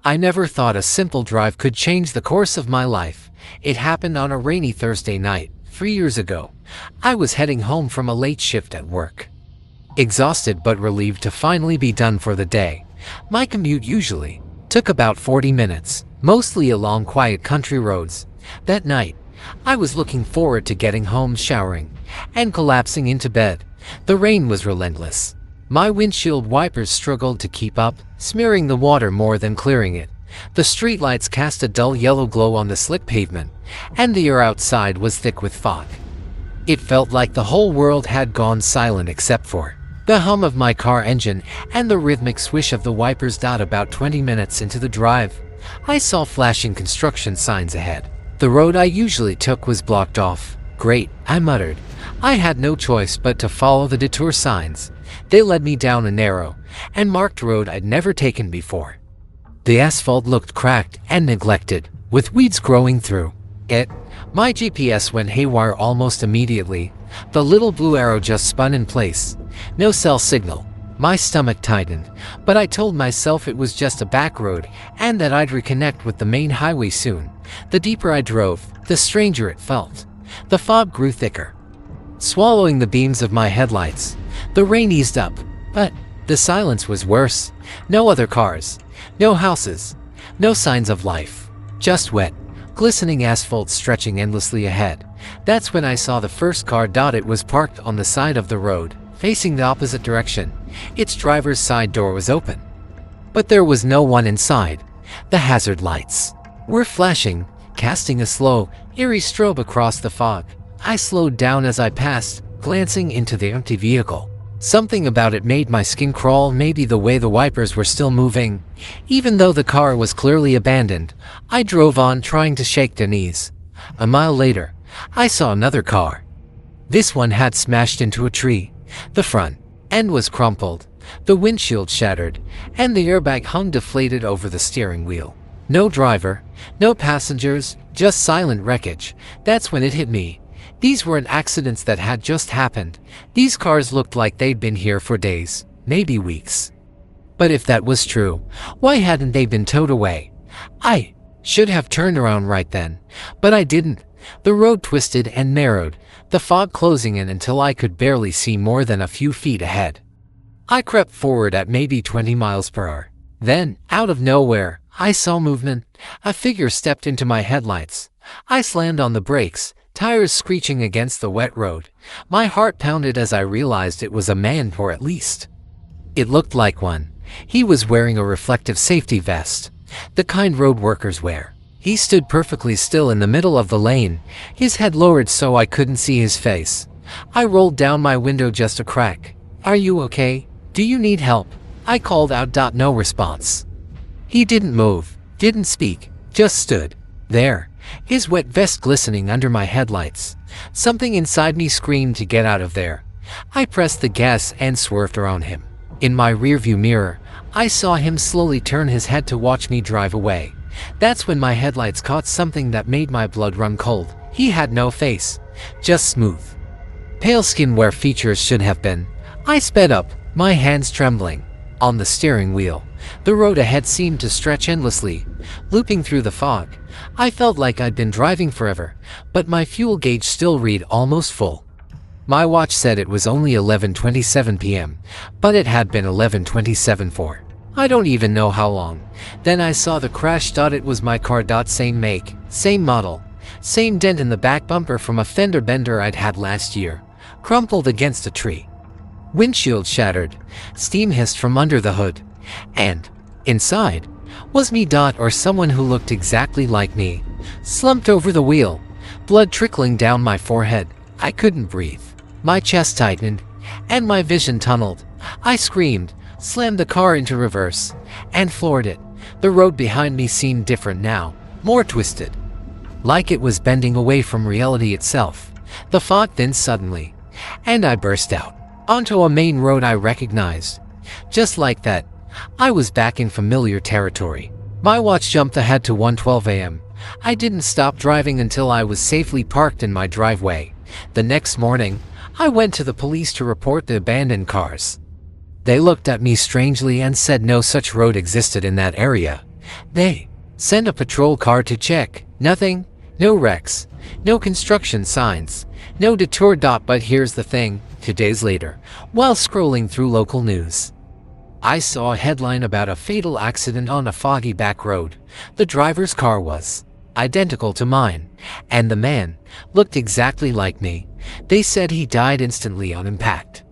I never thought a simple drive could change the course of my life. It happened on a rainy Thursday night, 3 years ago. I was heading home from a late shift at work. Exhausted but relieved to finally be done for the day. My commute usually took about 40 minutes, mostly along quiet country roads. That night, I was looking forward to getting home, showering, and collapsing into bed. The rain was relentless. My windshield wipers struggled to keep up, smearing the water more than clearing it. The streetlights cast a dull yellow glow on the slick pavement, and the air outside was thick with fog. It felt like the whole world had gone silent except for the hum of my car engine and the rhythmic swish of the wipers. About 20 minutes into the drive, I saw flashing construction signs ahead. The road I usually took was blocked off. Great, I muttered. I had no choice but to follow the detour signs. They led me down a narrow and marked road I'd never taken before. The asphalt looked cracked and neglected, with weeds growing through it. My GPS went haywire almost immediately. The little blue arrow just spun in place. No cell signal. My stomach tightened, but I told myself it was just a back road and that I'd reconnect with the main highway soon. The deeper I drove, the stranger it felt. The fog grew thicker, swallowing the beams of my headlights. The rain eased up, but the silence was worse. No other cars, no houses, no signs of life. Just wet, glistening asphalt stretching endlessly ahead. That's when I saw the first car. It was parked on the side of the road, facing the opposite direction. Its driver's side door was open, but there was no one inside. The hazard lights were flashing, casting a slow, eerie strobe across the fog. I slowed down as I passed, glancing into the empty vehicle. Something about it made my skin crawl, maybe the way the wipers were still moving. Even though the car was clearly abandoned, I drove on, trying to shake the knees. A mile later, I saw another car. This one had smashed into a tree. The front end was crumpled, the windshield shattered, and the airbag hung deflated over the steering wheel. No driver, no passengers, just silent wreckage. That's when it hit me. These weren't accidents that had just happened. These cars looked like they'd been here for days, maybe weeks. But if that was true, why hadn't they been towed away? I should have turned around right then, but I didn't. The road twisted and narrowed, the fog closing in until I could barely see more than a few feet ahead. I crept forward at maybe 20 miles per hour. Then, out of nowhere, I saw movement. A figure stepped into my headlights. I slammed on the brakes, tires screeching against the wet road. My heart pounded as I realized it was a man, or at least it looked like one. He was wearing a reflective safety vest, the kind road workers wear. He stood perfectly still in the middle of the lane, his head lowered so I couldn't see his face. I rolled down my window just a crack. "Are you okay? Do you need help?" I called out. No response. He didn't move, didn't speak, just stood there, his wet vest glistening under my headlights. Something inside me screamed to get out of there. I pressed the gas and swerved around him. In my rearview mirror, I saw him slowly turn his head to watch me drive away. That's when my headlights caught something that made my blood run cold. He had no face, just smooth, pale skin where features should have been. I sped up, my hands trembling on the steering wheel. The road ahead seemed to stretch endlessly, looping through the fog. I felt like I'd been driving forever, but my fuel gauge still read almost full. My watch said it was only 11:27 p.m., but it had been 11:27 for I don't even know how long. Then I saw the crash. It was my car. Same make, same model, same dent in the back bumper from a fender bender I'd had last year, crumpled against a tree. Windshield shattered, steam hissed from under the hood, and inside was me. Or someone who looked exactly like me, slumped over the wheel, blood trickling down my forehead. I couldn't breathe. My chest tightened, and my vision tunneled. I screamed, slammed the car into reverse, and floored it. The road behind me seemed different now, more twisted, like it was bending away from reality itself. The fog thinned suddenly, and I burst out onto a main road I recognized. Just like that, I was back in familiar territory. My watch jumped ahead to 1:12 a.m. I didn't stop driving until I was safely parked in my driveway. The next morning, I went to the police to report the abandoned cars. They looked at me strangely and said no such road existed in that area. They sent a patrol car to check. Nothing. No wrecks. No construction signs. No Detour. But here's the thing. 2 days later, while scrolling through local news, I saw a headline about a fatal accident on a foggy back road. The driver's car was identical to mine, and the man looked exactly like me. They said he died instantly on impact.